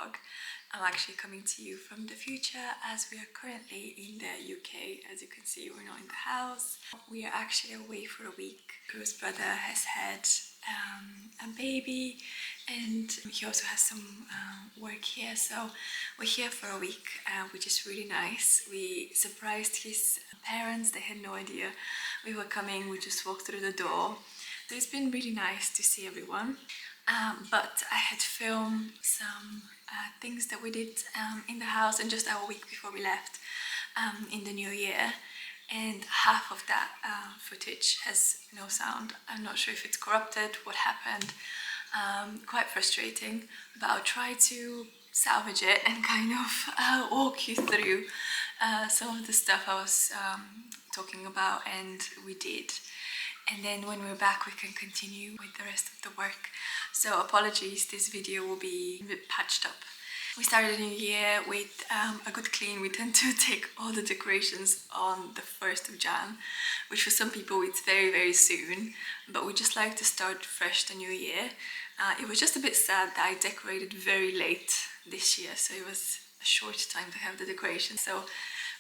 vlog. I'm actually coming to you from the future as we are currently in the UK. As you can see, we're not in the house. We are actually away for a week. Crew's brother has had a baby and he also has some work here, so we're here for a week, which is really nice. We surprised his parents. They had no idea we were coming. We just walked through the door, so it's been really nice to see everyone. But I had filmed some things that we did in the house and just our week before we left in the new year, and half of that footage has no sound. I'm not sure if it's corrupted, what happened. Quite frustrating, but I'll try to salvage it and kind of walk you through some of the stuff I was talking about and we did. And then when we're back, we can continue with the rest of the work. So apologies, this video will be a bit patched up. We started a new year with a good clean. We tend to take all the decorations on the 1st of Jan, which for some people it's very, very soon, but we just like to start fresh the new year. It was just a bit sad that I decorated very late this year, so it was a short time to have the decoration. So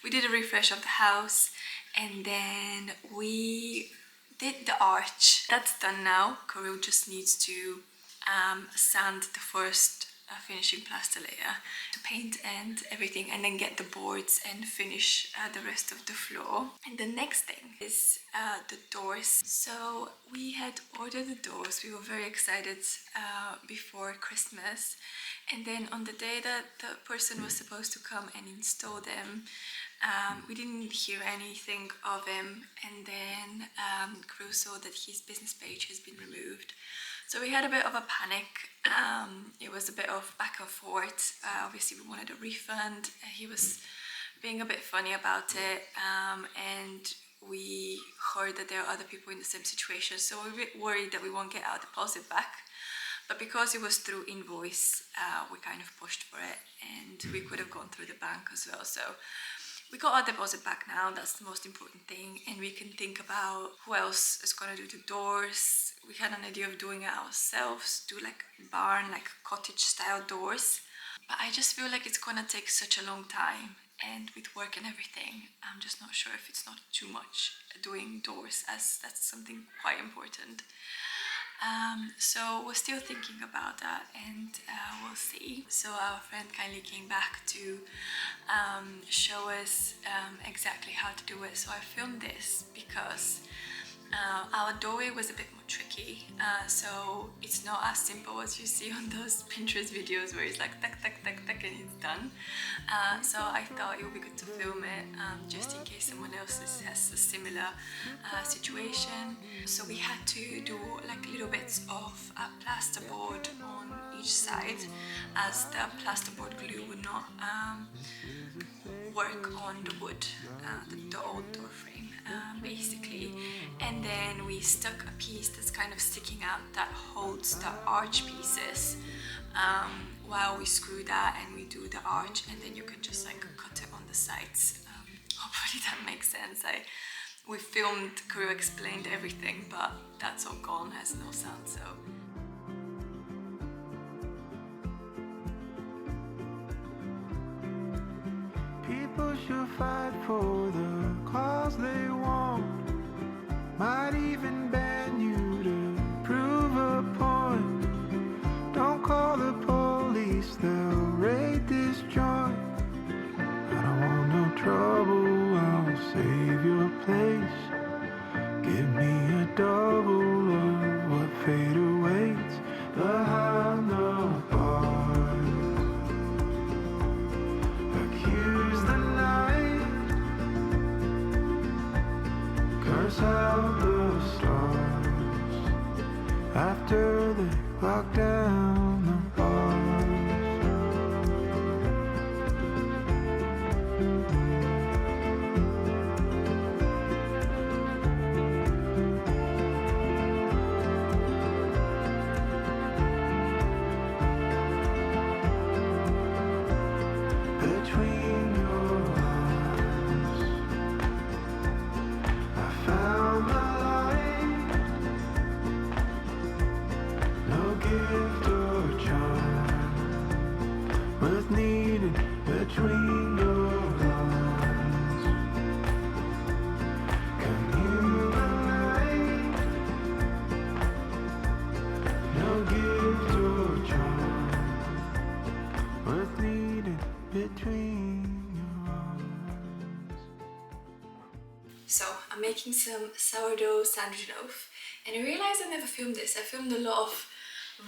we did a refresh of the house, and then we did the arch. That's done now. Kirill just needs to sand the first finishing plaster layer, to paint and everything, and then get the boards and finish the rest of the floor. And the next thing is the doors. So we had ordered the doors. We were very excited before Christmas, and then on the day that the person was supposed to come and install them, we didn't hear anything of him, and then Crew saw that his business page has been removed. So we had a bit of a panic. It was a bit of back and forth. Obviously we wanted a refund. He was being a bit funny about it, and we heard that there are other people in the same situation, so we're a bit worried that we won't get our deposit back. But because it was through invoice, we kind of pushed for it, and we could have gone through the bank as well. So we got our deposit back now. That's the most important thing, and we can think about who else is going to do the doors. We had an idea of doing it ourselves, do like barn, like cottage style doors, but I just feel like it's going to take such a long time, and with work and everything, I'm just not sure if it's not too much doing doors, as that's something quite important. So we're still thinking about that, and we'll see. So our friend kindly came back to show us exactly how to do it. So I filmed this because our doorway was a bit more tricky, so it's not as simple as you see on those Pinterest videos where it's like tack, tack, tack, tack, and it's done. So I thought it would be good to film it just in case someone else has a similar situation. So we had to do like little bits of plasterboard on each side, as the plasterboard glue would not work on the wood, the old door frame, basically. And then we stuck a piece that's kind of sticking out that holds the arch pieces while we screw that and we do the arch, and then you can just like cut it on the sides. Hopefully that makes sense. We filmed, Crew explained everything, but that's all gone, has no sound, so. People should fight for the cause they want. Might even ban you to prove a point. Don't call the police, they'll raid this joint. I don't want no trouble, I'll save your place. Give me a double of what fate awaits behind the bars. Accuse the night, curse out the stars. what's needed between your lines. Come hear the light, no gift or charm, what's needed between your arms. So I'm making some sourdough sandwich loaf, and I realized I never filmed this. I filmed a lot of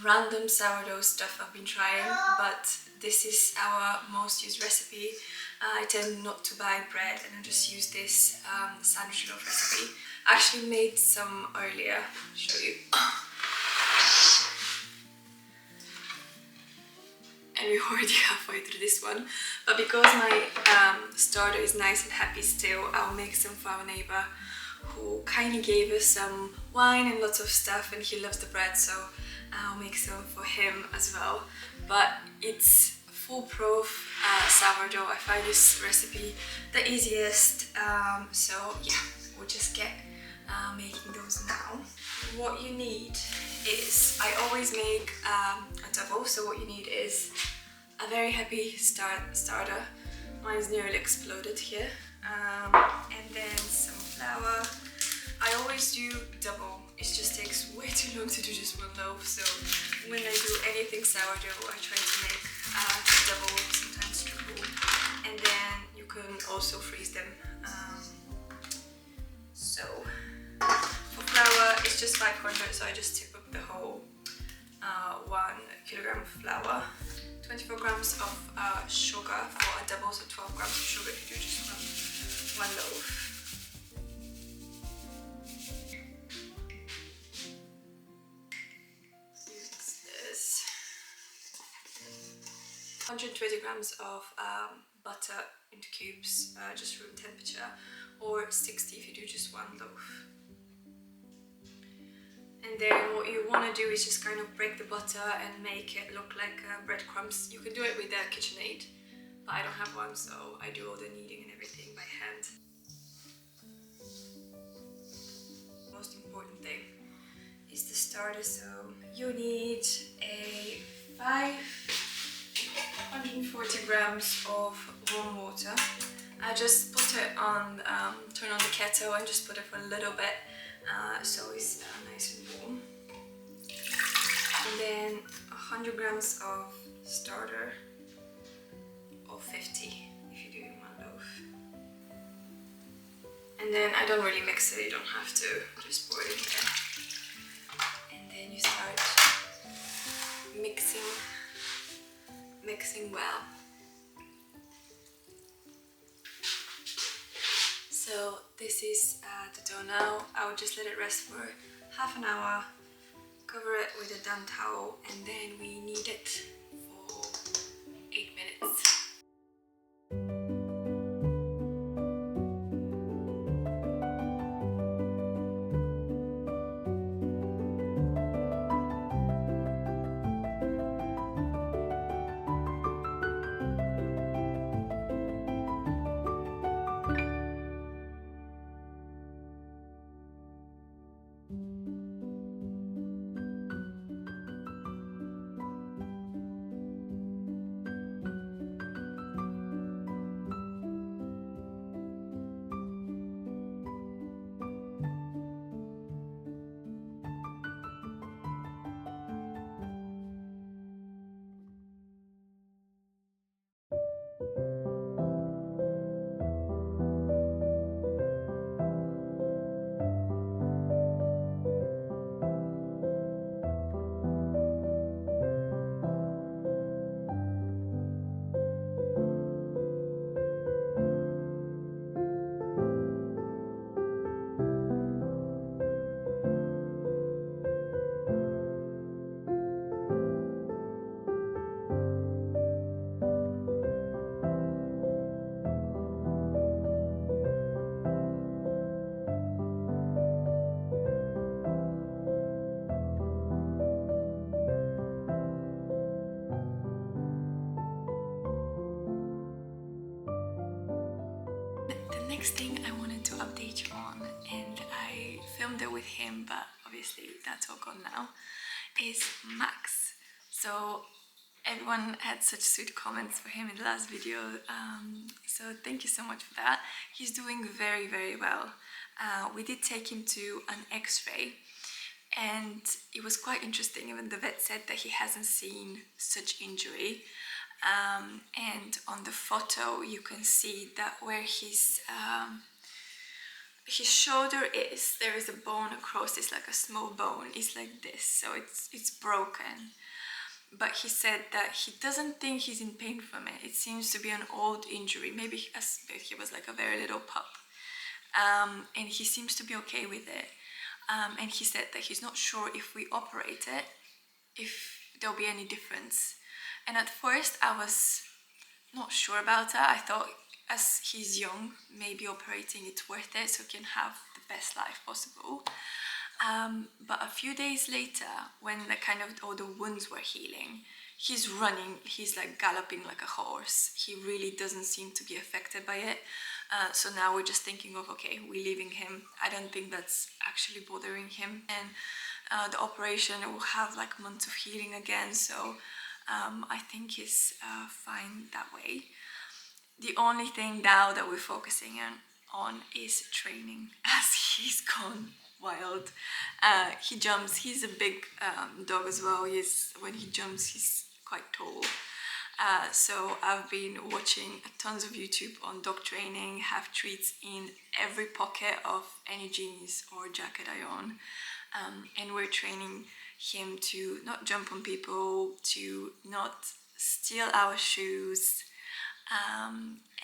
random sourdough stuff I've been trying, but this is our most used recipe. I tend not to buy bread and I just use this sandwich loaf recipe. I actually made some earlier. I'll show you. And we're already halfway through this one, but because my starter is nice and happy still, I'll make some for our neighbor who kindly gave us some wine and lots of stuff, and he loves the bread, so I'll make some for him as well. But it's foolproof sourdough. I find this recipe the easiest, so yeah, we'll just get making those now. What you need is, I always make a double, so what you need is a very heavy starter. Mine's nearly exploded here. And then some flour. I always do double. It just takes way too long to do just one loaf, so when I do anything sourdough I try to make double, sometimes triple, and then you can also freeze them. So for flour it's just 500, so I just tip up the whole 1 kilogram of flour. 24 grams of sugar for a double, so 12 grams of sugar if you do just one loaf. Mix this. 120 grams of butter into cubes, just room temperature, or 60 if you do just one loaf. And then what you want to do is just kind of break the butter and make it look like breadcrumbs. You can do it with a KitchenAid, but I don't have one, so I do all the kneading and everything by hand. Most important thing is the starter, so you need a 540 grams of warm water. I just put it on, turn on the kettle and just put it for a little bit, so it's nice and warm. And then 100 grams of starter, or 50 if you do one loaf. And then I don't really mix it, you don't have to, just pour it in there. And then you start mixing well. So this is the dough now. I will just let it rest for half an hour, cover it with a damp towel, and then we knead it for 8 minutes. Next thing I wanted to update you on, and I filmed it with him, but obviously that's all gone now, is Max. So Everyone had such sweet comments for him in the last video, so thank you so much for that. He's doing very, very well. We did take him to an x-ray, and it was quite interesting. Even the vet said that he hasn't seen such injury, and on the photo you can see that where his shoulder is, there is a bone across. It's like a small bone. It's like this, so it's broken. But he said that he doesn't think he's in pain from it. It seems to be an old injury, maybe as he was like a very little pup, and he seems to be okay with it. And he said that he's not sure if we operate it, if there'll be any difference. And at first I was not sure about that. I thought, as he's young, maybe operating it's worth it so he can have the best life possible. But a few days later, when the kind of all the wounds were healing, he's running, he's like galloping like a horse. He really doesn't seem to be affected by it. So now we're just thinking of, okay, we're leaving him. I don't think that's actually bothering him. And the operation will have like months of healing again. So I think he's fine that way. The only thing now that we're focusing on is training, as he's gone wild. He jumps. He's a big dog as well. When he jumps, he's quite tall. So I've been watching tons of YouTube on dog training, have treats in every pocket of any jeans or jacket I own. And we're training him to not jump on people, to not steal our shoes.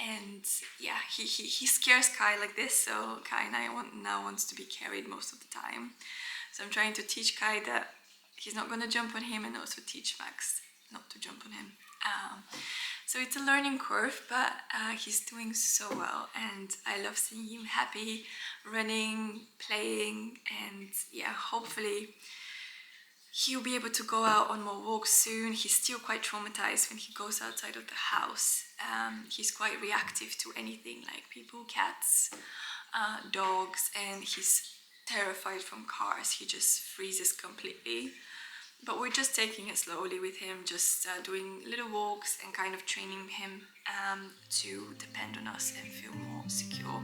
And yeah, he scares Kai like this, so Kai now wants to be carried most of the time. So I'm trying to teach Kai that he's not going to jump on him, and also teach Max not to jump on him. So it's a learning curve, but he's doing so well, and I love seeing him happy, running, playing, and yeah, hopefully he'll be able to go out on more walks soon. He's still quite traumatized when he goes outside of the house. He's quite reactive to anything like people, cats, dogs, and he's terrified from cars. He just freezes completely. But we're just taking it slowly with him, just doing little walks and kind of training him to depend on us and feel more secure.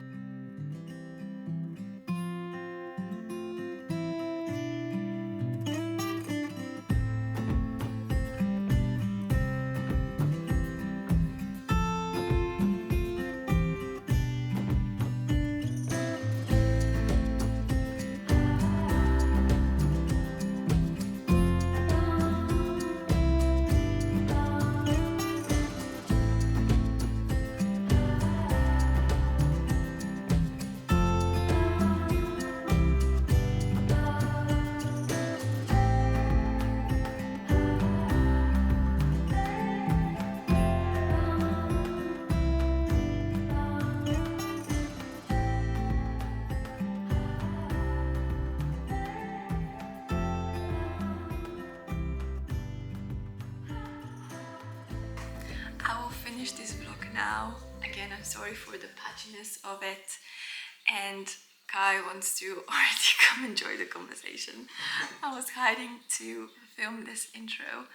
I will finish this vlog now. Again, I'm sorry for the patchiness of it, and Kai wants to already come enjoy the conversation. I was hiding to film this intro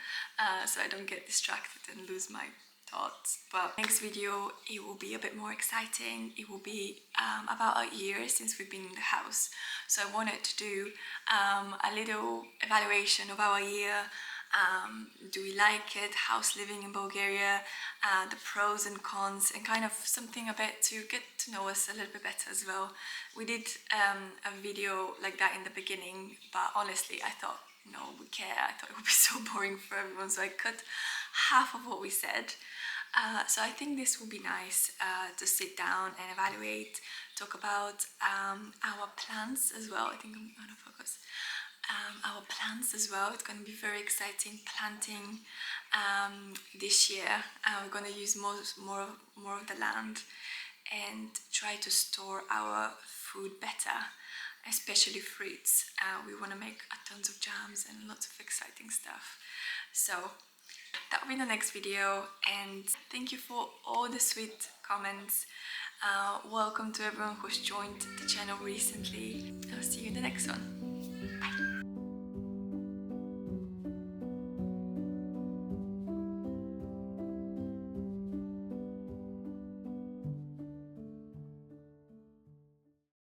so I don't get distracted and lose my thoughts. But next video, it will be a bit more exciting. It will be about a year since we've been in the house, so I wanted to do a little evaluation of our year. Do we like it? House living in Bulgaria, the pros and cons, and kind of something a bit to get to know us a little bit better as well. We did a video like that in the beginning, but honestly I thought, no, we care. I thought it would be so boring for everyone, so I cut half of what we said. So I think this will be nice to sit down and evaluate, talk about our plans as well. I think I'm out of focus. Our plans as well. It's going to be very exciting planting this year. We're going to use more of the land and try to store our food better, especially fruits. We want to make tons of jams and lots of exciting stuff. So that will be the next video, and thank you for all the sweet comments. Welcome to everyone who's joined the channel recently. I'll see you in the next one.